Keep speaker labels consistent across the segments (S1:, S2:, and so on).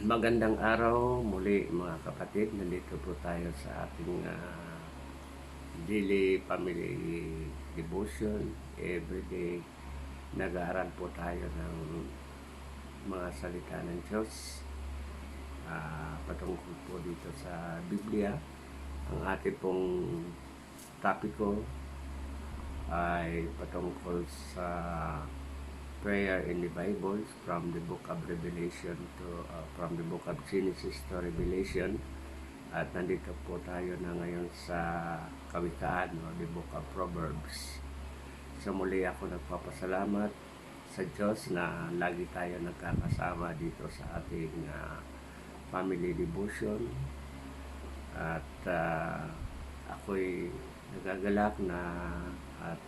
S1: Magandang araw muli mga kapatid. Nandito po tayo sa ating daily family devotion. Everyday nag-aaral po tayo ng mga salita ng Diyos patungkol po dito sa Biblia. Ang ating pong topiko ay patungkol sa prayer in the Bible from the book of Revelation to from the book of Genesis to Revelation. At nandito po tayo na ngayon sa Kawikaan, the book of Proverbs. So muli ako nagpapasalamat sa Diyos na lagi tayo nagkakasama dito sa ating family devotion. At ako'y nagagalak na at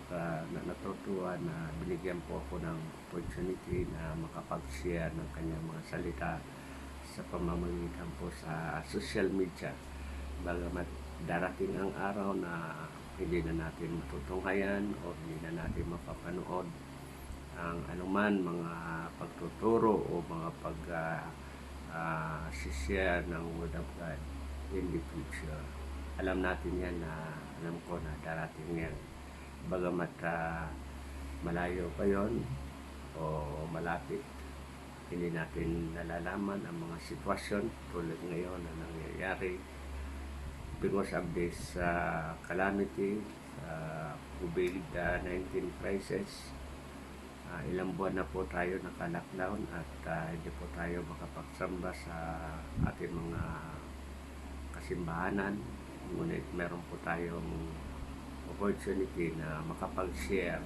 S1: natutuwa na binigyan po ako ng opportunity na makapag-share ng kanyang mga salita sa pamamagitan po sa social media. Bagamat darating ang araw na hindi na natin matutunghayan o hindi na natin mapapanood ang anuman mga pagtuturo o mga share ng Word of God in the future. Alam natin yan alam ko na darating yan. Bagamat malayo pa yon o malapit, hindi natin nalalaman ang mga sitwasyon tulad ngayon na nangyayari because of this calamity, COVID-19 crisis. Ilang buwan na po tayo naka-lockdown at hindi po tayo makapagsamba sa ating mga kasimbahanan. Ngunit meron po tayong opportunity na makapag-share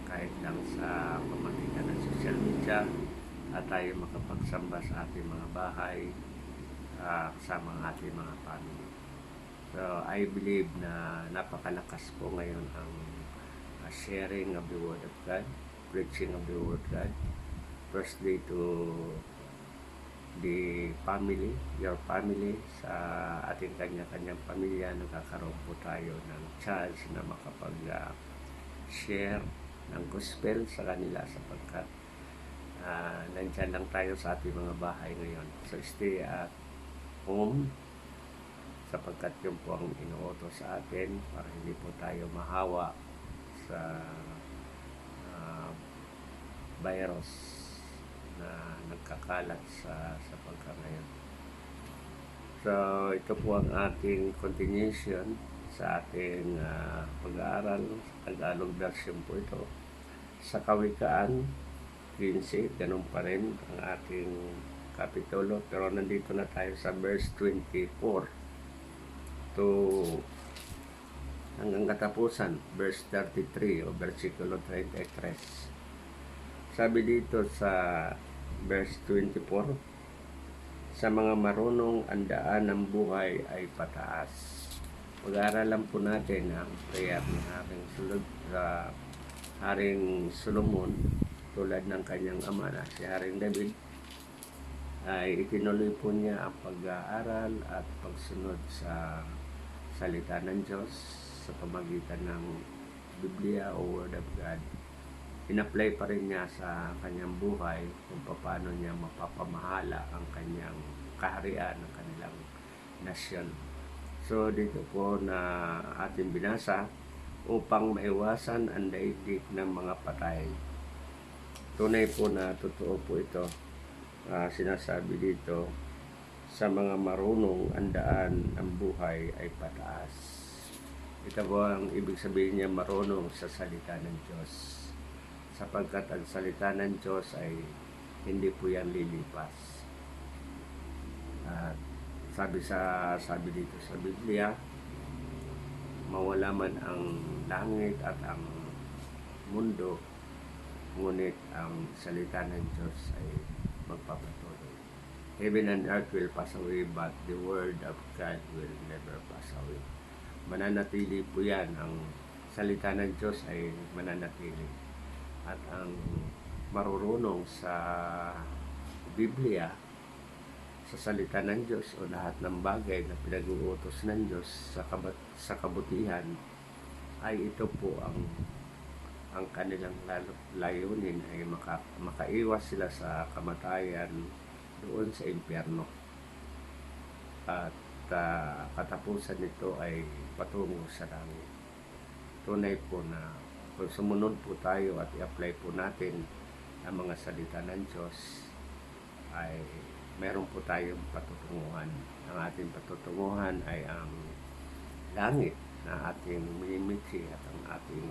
S1: kahit lang sa pamamagitan ng social media at tayo makapagsamba sa ating mga bahay kasama ang ating mga family. So I believe na napakalakas po ngayon ang sharing of the Word of God, preaching of the Word of God. Firstly to the family, your family, sa ating kanya-kanyang pamilya, nagkakaroon po tayo ng chance na makapag-share ng gospel sa kanila sapagkat nandyan lang tayo sa ating mga bahay ngayon. So stay at home sapagkat yun po ang inuutos sa atin para hindi po tayo mahawa sa virus na nagkakalat sa pagkakayan. So ito po ang ating continuation sa ating pag-aaral sa Tagalog version po ito. Sa Kawikaan 15, ganun pa rin ang ating kapitulo, pero nandito na tayo sa verse 24 to hanggang katapusan, verse 33 o versikulo 33. Sabi dito sa verse 24, sa mga marunong ang daan ng buhay ay pataas. Pag-aaralan po natin ang prayer ng Haring Solomon tulad ng kanyang ama na si Haring David ay itinuloy po niya ang pag-aaral at pagsunod sa salita ng Diyos sa pamagitan ng Biblia o Word of God. In-apply pa rin niya sa kanyang buhay kung paano niya mapapamahala ang kanyang kaharian ng kanilang nasyon. So dito po na ating binasa, upang maiwasan ang daigdig ng mga patay. Tunay po na totoo po ito. Sinasabi dito, sa mga marunong ang daan ng buhay ay pataas. Ito po ang ibig sabihin niya, marunong sa salita ng Diyos. Sapagkat ang salita ng Diyos ay hindi po yan lilipas. Sabi dito sa Biblia, mawala man ang langit at ang mundo, ngunit ang salita ng Diyos ay magpapatuloy. Heaven and earth will pass away, but the word of God will never pass away. Mananatili po yan. Ang salita ng Diyos ay mananatili. At ang marurunong sa Biblia, sa salita ng Diyos o lahat ng bagay na pinag-uutos ng Diyos sa kabutihan, ay ito po ang kanilang layunin ay makaiwas sila sa kamatayan doon sa impyerno. At katapusan nito ay patungo sa langit. Tunay po na kung sumunod po tayo at i-apply po natin ang mga salita ng Diyos, ay meron po tayong patutunguhan. Ang ating patutunguhan ay ang langit na ating minimithi at ang ating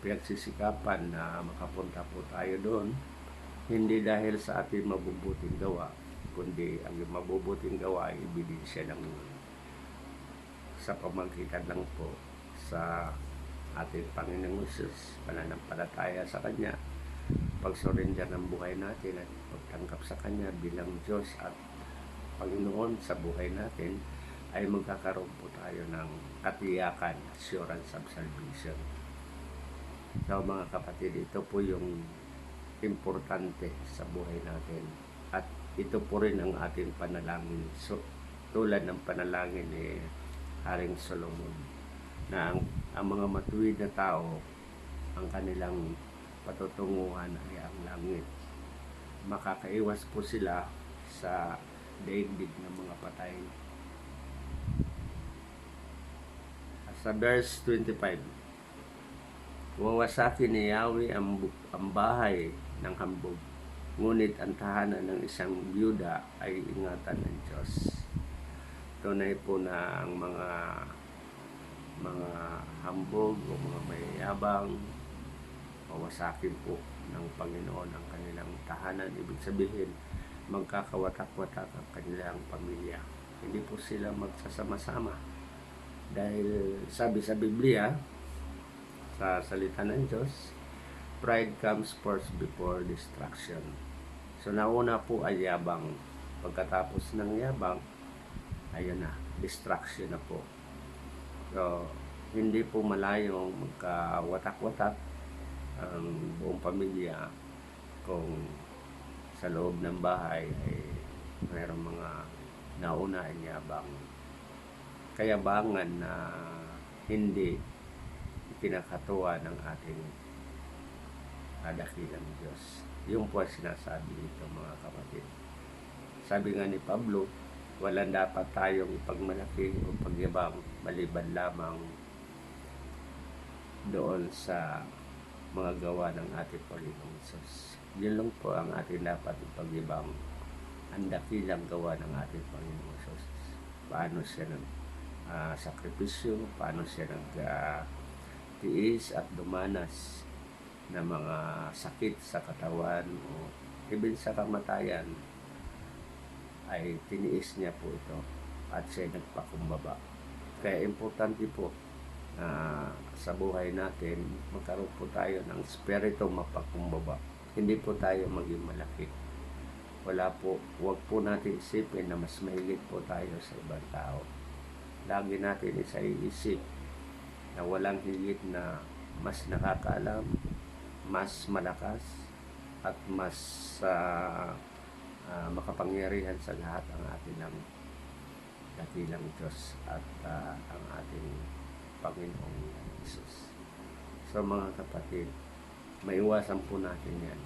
S1: pinagsisikapan na makapunta po tayo doon, hindi dahil sa ating mabubuting gawa, kundi ang mabubuting gawa ay ebidensya ng sa pamagitan lang po sa ating Panginoong Hesus, pananampalataya sa Kanya, pag-surrender ng buhay natin at pagtanggap sa Kanya bilang Diyos at Panginoon sa buhay natin, ay magkakaroon po tayo ng katiyakan, assurance of salvation. So mga kapatid, ito po yung importante sa buhay natin. At ito po rin ang ating panalangin. So, tulad ng panalangin ni Haring Solomon, na ang mga matuwid na tao, ang kanilang patutunguhan ay ang langit. Makakaiwas po sila sa daigdig ng mga patay. Sa verse 25, wawasakin ni Yahweh ang bahay ng hambog, ngunit ang tahanan ng isang byuda ay ingatan ng Diyos. Tunay po na ang mga hambog o mga mayayabang, wawasakin po ng Panginoon ang kanilang tahanan. Ibig sabihin, magkakawatak-watak ang kanilang pamilya. Hindi po sila magsasama. Dahil sabi sa Biblia, sa salita ng Diyos, pride comes first before destruction. So nauna po ay yabang. Pagkatapos ng yabang, ayun na, destruction na po. So hindi po malayong magkawatak-watak ang buong pamilya kung sa loob ng bahay ay mayroong mga nauna ay yabang, kayabangan na hindi pinakatuwa ng ating dakilang Diyos. Yung po sinasabi dito mga kapatid. Sabi nga ni Pablo, walang dapat tayong ipagmalaki o pagyabang maliban lamang doon sa mga gawa ng ating Panginoong Hesus. Yun lang po ang ating dapat ipagyabang, ang dakilang gawa ng ating Panginoong Hesus. Paano siya sakripisyo, paano siya tiis at dumanas na mga sakit sa katawan o even sa kamatayan, ay tiniis niya po ito at siya nagpakumbaba. Kaya importante po sa buhay natin, magkaroon po tayo ng spirito mapakumbaba. Hindi po tayo maging malaki. Huwag po natin isipin na mas mahigit po tayo sa ibang tao. Lagi natin isip na walang higit na mas nakakaalam, mas malakas, at mas makapangyarihan sa lahat ang ating dakilang Diyos at ang ating Panginoong Hesus. So mga kapatid, maiwasan po natin yan.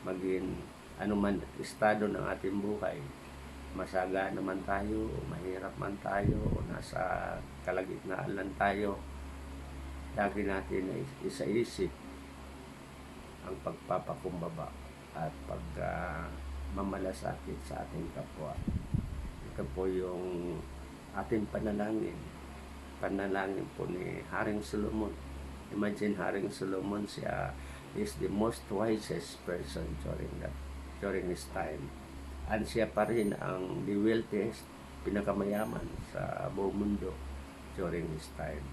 S1: Maging anuman estado ng ating buhay, masaga naman tayo, o mahirap man tayo, o nasa kalagitnaan lang tayo, lagi natin isaisip ang pagpapakumbaba at mamalasakit sa ating kapwa. Ito po yung ating panalangin po ni Haring Solomon. Imagine, Haring Solomon, siya is the most wisest person during his time. And siya pa rin ang the wealthiest, pinakamayaman sa buong mundo during his time.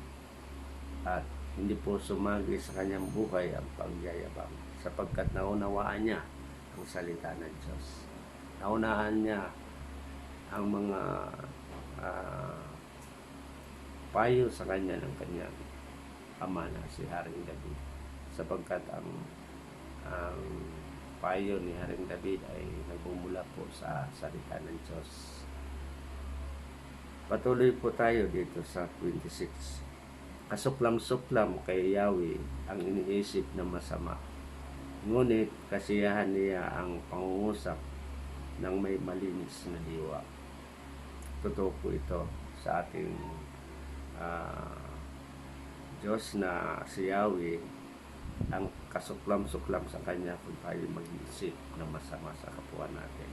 S1: At hindi po sumagi sa kanyang buhay ang pagyayabang, sapagkat naunawaan niya ang salita ng Diyos. Naunawaan niya ang mga payo sa kanya ng kanyang ama na si Haring David, sapagkat ang payo ni Haring David ay nagmumula po sa salita ng Diyos. Patuloy po tayo dito sa 26. Kasuklam-suklam kay Yahweh ang iniisip na masama, ngunit kasiyahan niya ang pangungusap ng may malinis na diwa. Totoo po ito sa ating Diyos na si Yahweh, ang kasuklam-suklam sa Kanya kung tayo mag-iisip ng masama sa kapwa natin.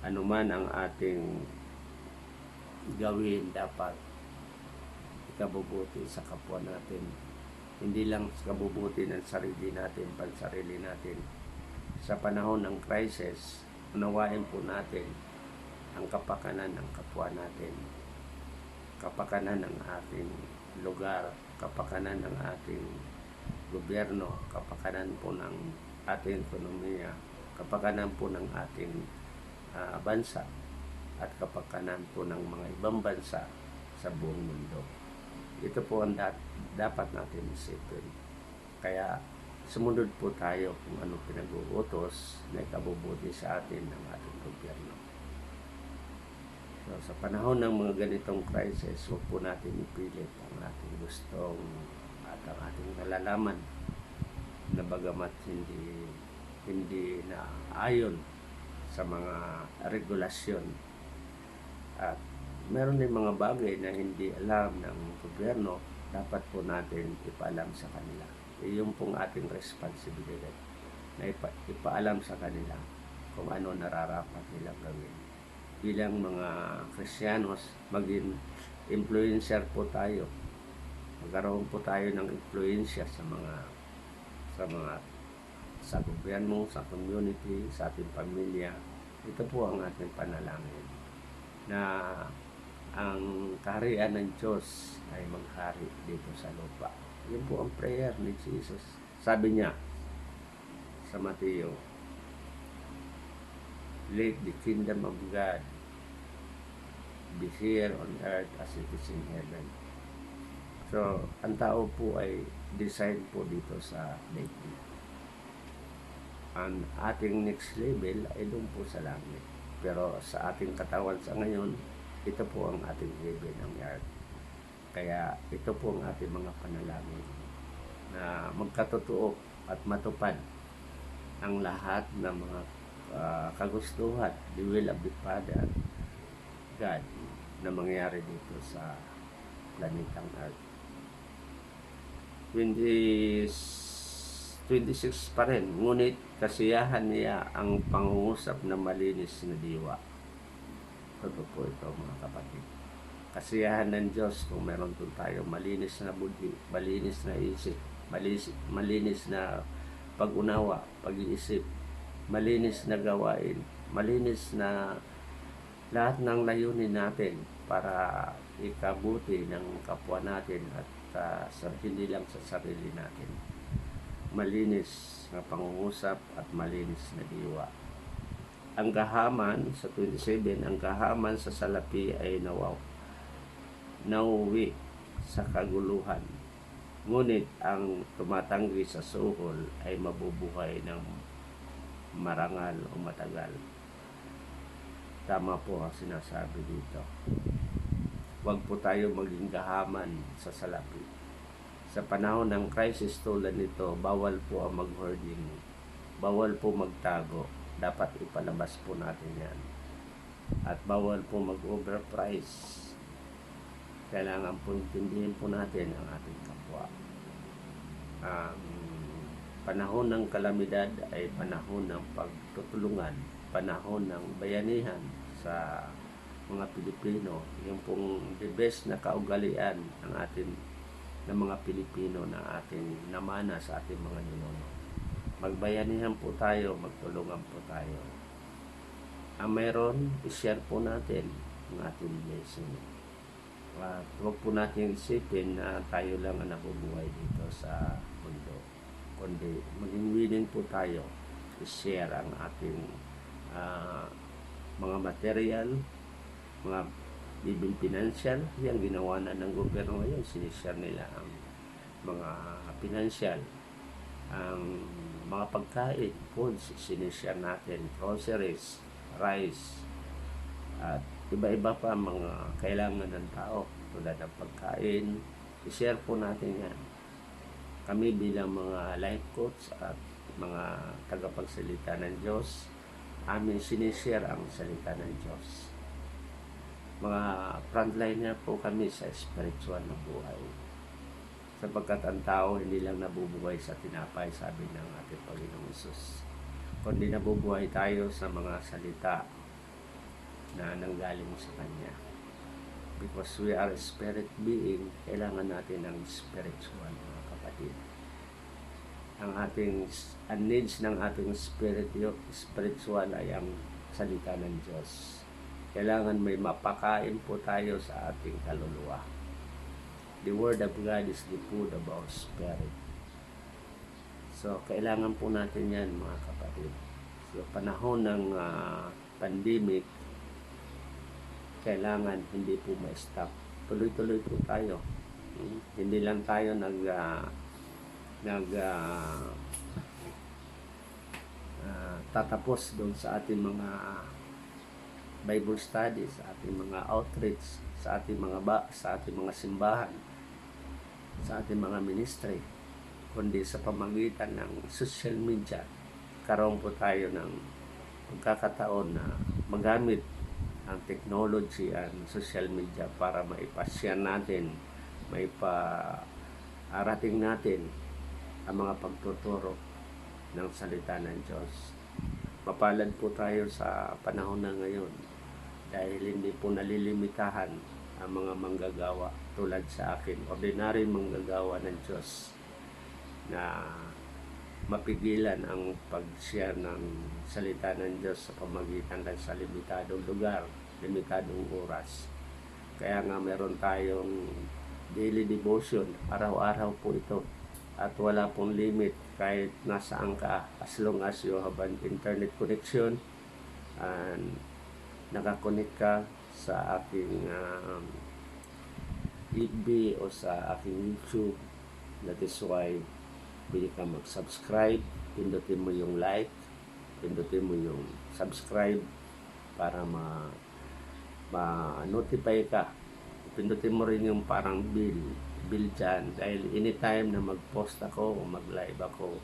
S1: Ano man ang ating gawin, dapat ikabubuti sa kapwa natin. Hindi lang sa kabubuti ng sarili natin, pansarili natin. Sa panahon ng crisis, unawain po natin ang kapakanan ng kapwa natin, kapakanan ng ating lugar, kapakanan ng ating gobyerno, kapakanan po ng ating ekonomiya, kapakanan po ng ating bansa, at kapakanan po ng mga ibang bansa sa buong mundo. Ito po ang dapat natin isipin. Kaya sumunod po tayo kung ano pinag-uutos na ikabubuti sa atin ng ating gobyerno. So, sa panahon ng mga ganitong crisis, huwag po natin ipilit ang ating gustong at ang ating nalalaman na bagamat hindi na ayon sa mga regulasyon, at meron din mga bagay na hindi alam ng gobyerno, dapat po natin ipaalam sa kanila. Iyon pong ating responsibilidad na ipaalam sa kanila kung ano nararapat nilang gawin. Bilang mga Kristiyanos, maging influencer po tayo. Magkaroon po tayo ng influensya sa gobyerno, sa community, sa ating pamilya. Ito po ang ating panalangin, na ang kaharian ng Diyos ay maghari dito sa lupa. Yun po ang prayer ni Jesus. Sabi niya sa Mateo, "Let the kingdom of God be here on earth as it is in heaven." So, ang tao po ay design po dito sa daigdig. Ang ating next level ay doon po sa langit. Pero sa ating katawan sa ngayon, ito po ang ating level ng earth. Kaya ito po ang ating mga panalangin na magkatotoo at matupad ang lahat ng mga kagustuhan, the will of the Father God, na mangyari dito sa planetang Earth. 26 pa rin, ngunit kasiyahan niya ang pangungusap na malinis na diwa. Totoo po ito, mga kapatid. Kasiyahan ng Diyos kung meron po tayo malinis na buddhi, malinis na isip, malinis na pag-unawa, pag-iisip, malinis na gawain, malinis na lahat ng layunin natin para ikabuti ng kapwa natin at hindi lang sa sarili natin. Malinis na pangungusap at malinis na diwa. Ang gahaman sa 27, ang gahaman sa salapi ay nauwi sa kaguluhan. Ngunit ang tumatanggi sa suhol ay mabubuhay ng marangal o matagal. Tama po ang sinasabi dito. Huwag po tayo maging gahaman sa salapi. Sa panahon ng crisis tulad nito, bawal po ang mag-hoarding. Bawal po magtago. Dapat ipalabas po natin yan. At bawal po mag-overprice. Kailangan po intindihin po natin ang ating kapwa. Panahon ng kalamidad ay panahon ng pagtutulungan, panahon ng bayanihan sa mga Pilipino. Yung pong the best na kaugalian ng mga Pilipino na ating namana sa ating mga ninuno. Magbayanihan po tayo, magtulungan po tayo. Ang mayroon, i-share po natin ang ating blessing. At huwag po natin isipin na tayo lang ang nabubuhay dito sa mundo, kundi maging willing po tayo i-share ang ating mga material, mga bibing financial. Yan ginawa na ng gobyerno ngayon, sinishare nila ang mga financial, ang mga pagkain, foods, sinishare natin, groceries, rice, at iba-iba pa mga kailangan ng tao tulad ng pagkain. I-share po natin yan. Kami bilang mga life coach at mga tagapagsalita ng Diyos amin sinishare ang salita ng Diyos. Mga frontliner po kami sa spiritual na buhay. Sapagkat ang tao hindi lang nabubuhay sa tinapay, sabi ng ating Panginoong Hesus, kundi nabubuhay tayo sa mga salita na nanggaling sa Kanya. Because we are a spirit being, kailangan natin ng spiritual, mga kapatid. Ang needs ng ating spiritual ay ang salita ng Diyos. Kailangan may mapakain po tayo sa ating kaluluwa. The Word of God is the food of our spirit. So, kailangan po natin yan, mga kapatid. So, panahon ng pandemic, kailangan hindi po ma-stop. Tuloy-tuloy po tayo. Hindi lang tayo tatapos doon sa ating mga Bible studies, sa ating mga outreach, sa ating mga simbahan, sa ating mga ministry, kundi sa pamamagitan ng social media, karoon po tayo ng pagkakataon na magamit ang technology and social media para maipasya natin, maiparating natin ang mga pagtuturo ng salita ng Diyos. Mapalad po tayo sa panahon na ngayon dahil hindi po nalilimitahan ang mga manggagawa tulad sa akin, ordinary manggagawa ng Diyos, na mapigilan ang pag-share ng salita ng Diyos sa pamagitan ng sa limitadong lugar, limitadong oras. Kaya nga meron tayong daily devotion, araw-araw po ito, at wala pong limit kahit nasaan ka, as long as you have an internet connection and nakakonect ka sa aking FB o sa aking YouTube. That is why pwede ka mag-subscribe, pindutin mo yung like, pindutin mo yung subscribe para ma-notify ka. Pindutin mo rin yung parang bell dyan, dahil anytime na mag-post ako o mag-live ako,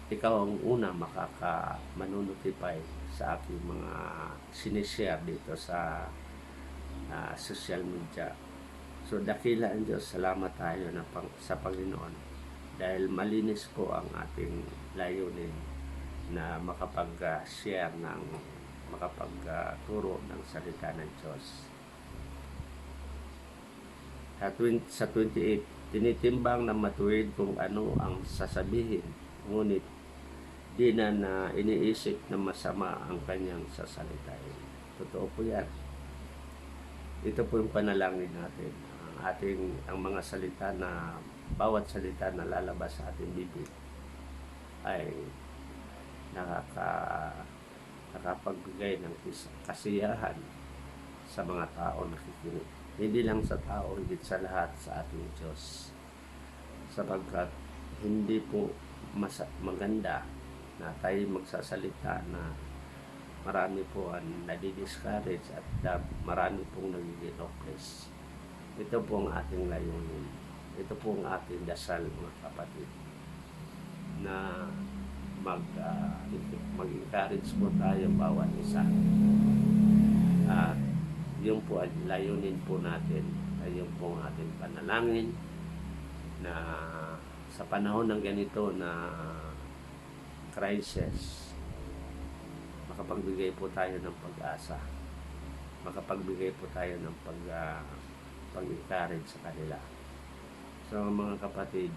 S1: ikaw ang una mannotify sa aking mga sinishare dito sa social media. So, dakila ang Diyos, salamat tayo sa Panginoon dahil malinis po ang ating layunin na makapag-share makapagturo ng salita ng Diyos. Sa 28, tinitimbang na matuwid kung ano ang sasabihin, ngunit di na iniisip na masama ang kanyang sasalitain. Totoo po yan. Ito po yung panalangin natin. Ang mga salita bawat salita na lalabas sa ating bibig ay nakapagbigay ng kasiyahan sa mga tao na nakikinig. Hindi lang sa tao, higit sa lahat sa ating Diyos. Sapagkat hindi po maganda na tayo magsasalita na marami po ang nadi-discourage at marami pong nagiging hopeless. Ito po ang ating layunin. Ito po ang ating dasal, mga kapatid, na mag-encourage po tayo bawat isa. At yung po ang layunin po natin ay yung po ang ating panalangin na sa panahon ng ganito na crisis, makapagbigay po tayo ng pag-asa, makapagbigay po tayo ng pag-encourage sa kanila. So mga kapatid,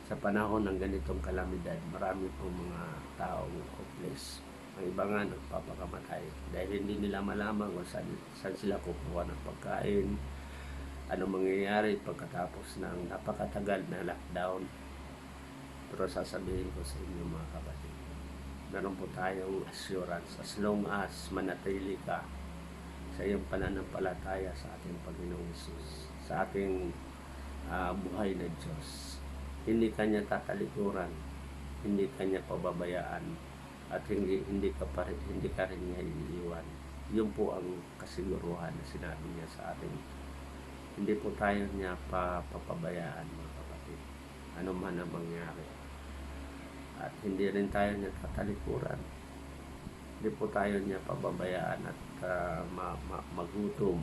S1: sa panahon ng ganitong kalamidad, marami po mga taong hopeless. Ang iba nga nagpapakamatay dahil hindi nila malaman kung saan sila kukuha ng pagkain, ano mangyayari pagkatapos ng napakatagal na lockdown. Pero sasabihin ko sa inyo, mga kapatid, meron po tayong assurance as long as manatili ka sa iyong pananampalataya sa ating Panginoong Hesus, sa ating buhay na Diyos. Hindi kanya tatalikuran, hindi kanya pababayaan, at hindi ka rin niya iiwan. Yun po ang kasiguruhan na sinabi niya sa atin. Hindi po tayo niya papabayaan, mga kapatid, ano man ang mangyari. At hindi rin tayo niya tatalikuran. Hindi po tayo niya pababayaan at magutom,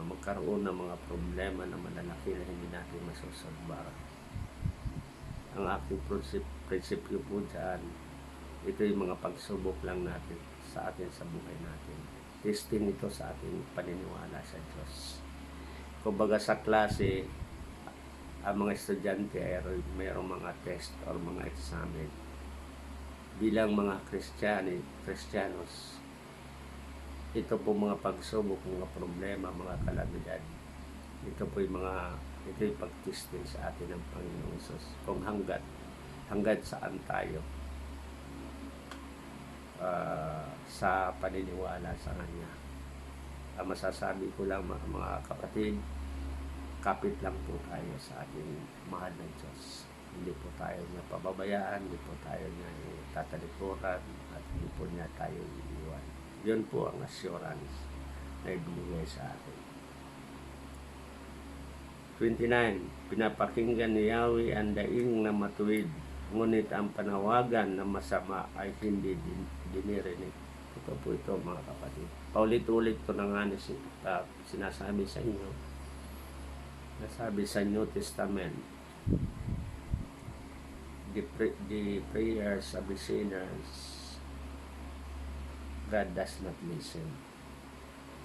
S1: magkaroon ng mga problema na malalaki na hindi natin masusolbaran. Ang aking prinsipyo po dyan, ito yung mga pagsubok lang natin sa atin sa buhay natin. Testing ito sa ating paniniwala sa Diyos. Kumbaga sa klase, ang mga estudyante ay mayroong mga test or mga examen. Bilang mga Kristiyanos, ito po mga pagsubok, mga problema, mga kalamidad. Ito po yung pag-testing sa atin ng Panginoong Hesus. Kung hanggat saan tayo sa paniniwala sa Kanya. Ang masasabi ko lang mga kapatid, kapit lang po tayo sa ating mahal na Diyos. Hindi po tayo niya pababayaan, hindi po tayo niya tatalikuran, at hindi po niya tayo iiwan. Yun po ang assurance na ibinigay sa atin. 29. Pinapakinggan ni Yahweh ang daing na matuwid, ngunit ang panawagan na masama ay hindi dinirinig. Ito po ito mga kapatid. Paulit-ulit ko na nga sinasabi sa inyo. Nasabi sa New Testament, the prayers of the sinners, God does not listen.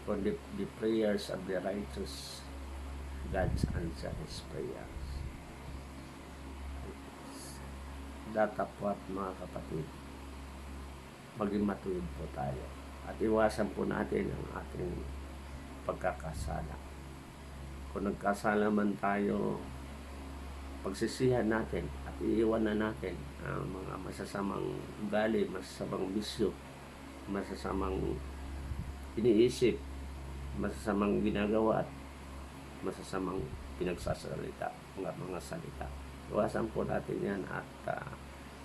S1: For the prayers of the righteous, God answers His prayers. Datapwat mga kapatid, maging matuwid po tayo at iwasan po natin ang ating pagkakasala. Kung nagkasala man tayo, pagsisihan natin at iiwanan natin ang mga masasamang ugali, masasamang bisyo, masasamang iniisip, masasamang ginagawa at masasamang pinagsasalita, mga salita. Iwasan po natin yan at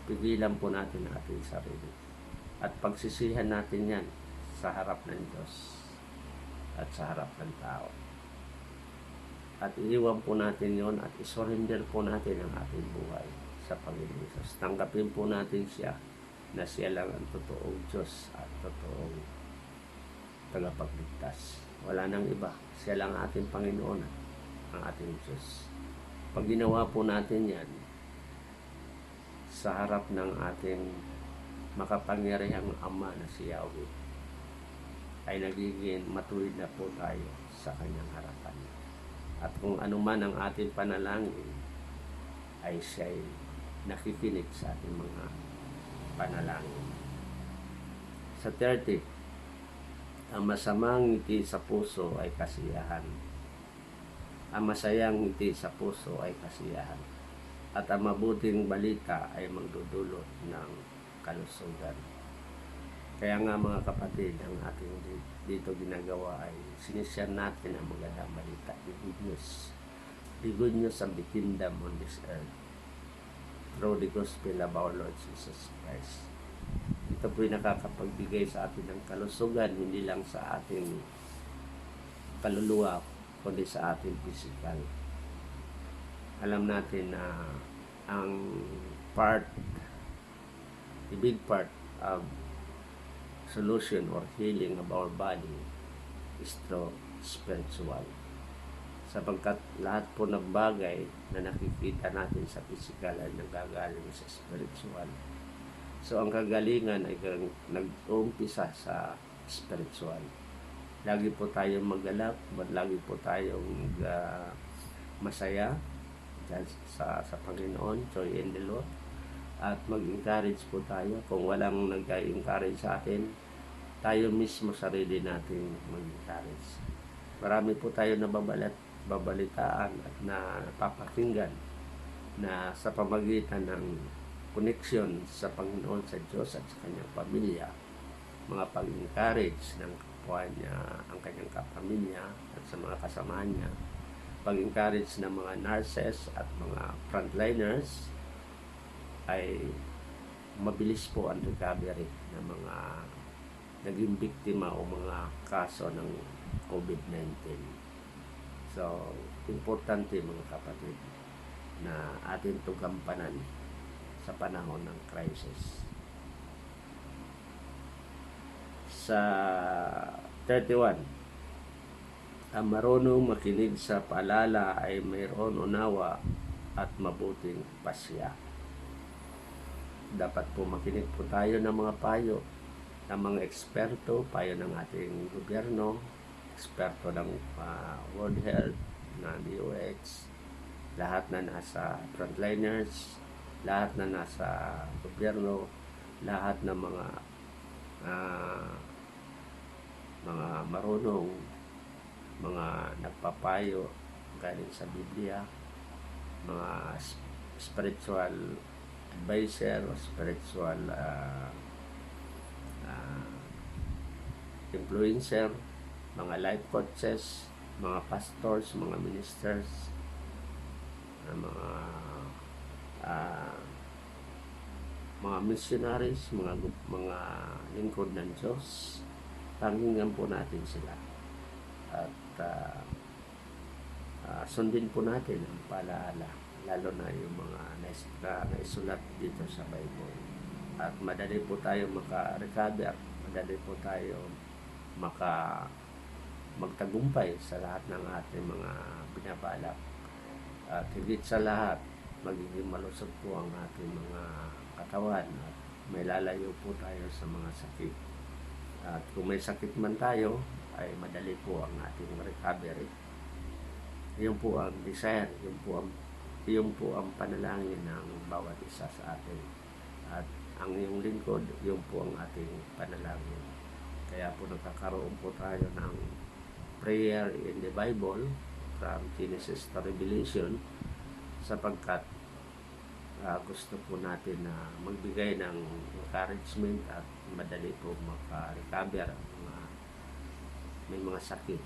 S1: pigilan po natin ang ating sarili. At pagsisihan natin yan sa harap ng Diyos at sa harap ng tao. At iiwan po natin yon at isurrender po natin ang ating buhay sa Panginoon Hesus. Tanggapin po natin siya na siya lang ang totoong Diyos at totoong tagapagligtas. Wala nang iba. Siya lang ating Panginoon at ang ating Diyos. Pag ginawa po natin yan sa harap ng ating makapangyarihang Ama na si Yahweh, ay nagiging matuwid na po tayo sa Kanyang harapan. At kung ano man ang ating panalangin, ay siya'y nakikinig sa ating mga panalangin. Sa 30, ang masamang ngiti sa puso ay kasiyahan. Ang masayang ngiti sa puso ay kasiyahan. At ang mabuting balita ay magdudulot ng kalusugan. Kaya nga mga kapatid, ang ating dito ginagawa ay sinishare natin ang magandang balita, the good news. The good news of the kingdom on this earth through the gospel of our Lord Jesus Christ. Ito po'y nakakapagbigay sa atin ng kalusugan, hindi lang sa ating kaluluwa, kundi sa ating physical. Alam natin na ang the big part of solution or healing of our body is through spiritual. Sapagkat lahat po ng bagay na nakikita natin sa physical ay nagagaling sa spiritual. So ang kagalingan ay nag-uumpisa sa spiritual. Lagi po tayong magalak, lagi po tayong masaya sa Panginoon, joy in the Lord. At mag-encourage po tayo. Kung walang nag-encourage sa atin, tayo mismo sarili natin mag-encourage. Marami po tayo babalitaan at napapakinggan na sa pamagitan ng connection sa Panginoon, sa Diyos at sa kanyang pamilya, mga pag-encourage ng kapwa niya, ang kanyang kapamilya at sa mga kasama niya, pag-encourage ng mga nurses at mga frontliners, ay mabilis po ang recovery ng mga naging biktima o mga kaso ng COVID-19. So, importante mga kapatid na atin ito gampanan sa panahon ng crisis. Sa 31, ang marunong makinig sa paalala ay mayroon unawa at mabuting pasya. Dapat po makinig po tayo ng mga payo ng mga eksperto, payo ng ating gobyerno, eksperto ng World Health, ng DOH, lahat na nasa frontliners, lahat na nasa gobyerno, lahat ng mga marunong, mga nagpapayo galing sa Biblia, mga spiritual advisor o spiritual influencer, mga life coaches, mga pastors, mga ministers, mga missionaries, mga lingkod ng Diyos. Pakinggan po natin sila at sundin po natin ang paalala, lalo na yung mga naisulat dito sa Bible, at madali po tayo maka-recover, madali po tayo magtagumpay sa lahat ng ating mga binabalak, at higit sa lahat magiging malusog po ang ating mga katawan at may lalayo po tayo sa mga sakit. At kung may sakit man tayo, ay madali po ang ating recovery. Yun po ang desire, yun po ang panalangin ng bawat isa sa atin. At ang iyong lingkod, yun po ang ating panalangin. Kaya po nagkakaroon po tayo ng prayer in the Bible from Genesis to Revelation, sapagkat gusto po natin na magbigay ng encouragement at madali po maka-recover may mga sakit,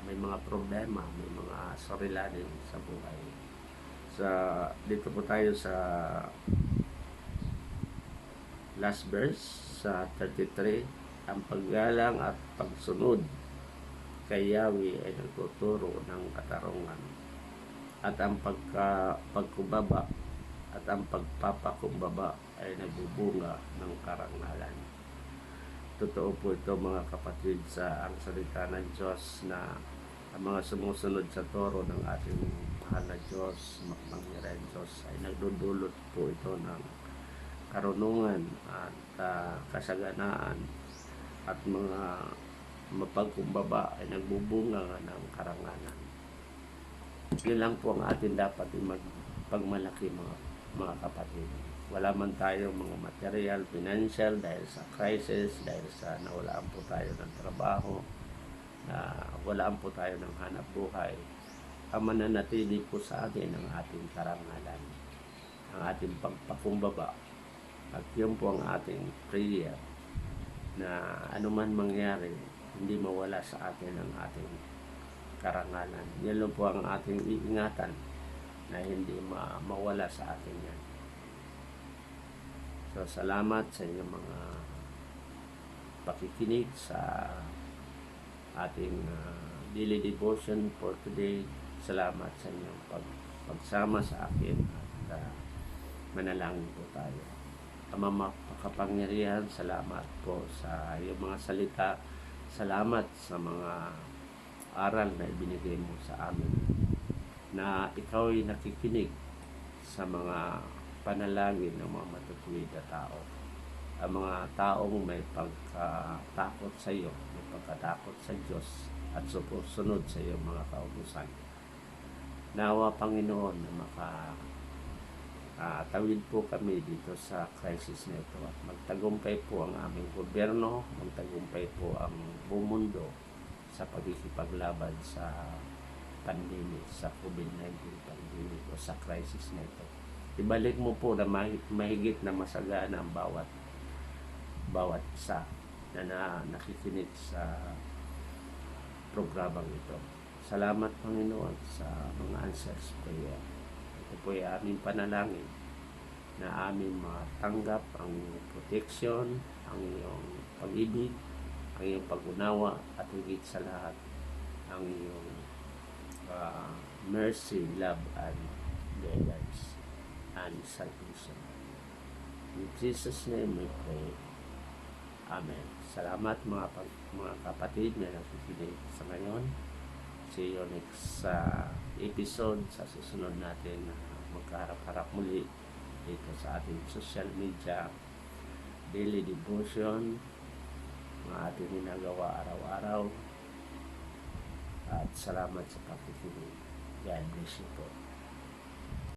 S1: may mga problema, may mga sarilanin sa buhay. Dito po tayo sa last verse, sa 33, ang paggalang at pagsunod kay Yahweh ay nagtuturo ng katarungan, at ang pagkumbaba at ang pagpapakumbaba ay nagbubunga ng karangalan. Totoo po ito mga kapatid, sa ang salita ng Diyos, na ang mga sumusunod sa turo ng ating mahal na Diyos, mangyaring Diyos, ay nagdudulot po ito ng karunungan at kasaganaan, at mga mapagkumbaba ay nagbubunga ng karangalan. Yun lang po ang atin dapat pagmalaki mga kapatid. Wala man tayo mga material, financial, dahil sa crisis, dahil sa nawalaan po tayo ng trabaho, walaan po tayo ng hanap buhay, ang mananatili po sa atin ang ating karangalan, ang ating pagpakumbaba. At yun po ang ating prayer, na anuman mangyari, hindi mawala sa atin ang ating karangalan. Yan lang po ang ating iingatan, na hindi mawala sa atin yan. So, salamat sa inyong mga pakikinig sa ating daily devotion for today. Salamat sa inyong pagsama sa akin, at manalangin po tayo. Ama makapangyarihan, salamat po sa iyong mga salita. Salamat sa mga aral na ibinigay mo sa amin, na ikaw ay nakikinig sa mga panalangin ng mga matutuwid na tao. Ang mga taong may pagkatakot sa iyo, may pagkatakot sa Diyos, at susunod sa iyong mga kautusan. Nawa, Panginoon, na tawid po kami dito sa crisis na ito, at magtagumpay po ang aming gobyerno, magtagumpay po ang buong mundo sa pagkikipaglaban sa pandemic, sa COVID-19 pandemic o sa crisis na ito. Ibalik mo po na mahigit na masagana ang bawat isa na nakikinig sa programang ito. Salamat, Panginoon, sa mga answers prayer. Ito po ay aming panalangin, na aming matanggap ang iyong protection, ang iyong pag-ibig, ang iyong pag-unawa, at higit sa lahat, ang iyong mercy, love, and guidance. and salvation. In Jesus' name we pray. Amen. Salamat mga kapatid na nakikinig sa ngayon. See you next episode sa susunod natin na magkaharap-harap muli dito sa ating social media, daily devotion, mga ating ginagawa araw-araw. At salamat sa pakikinig. God bless you po.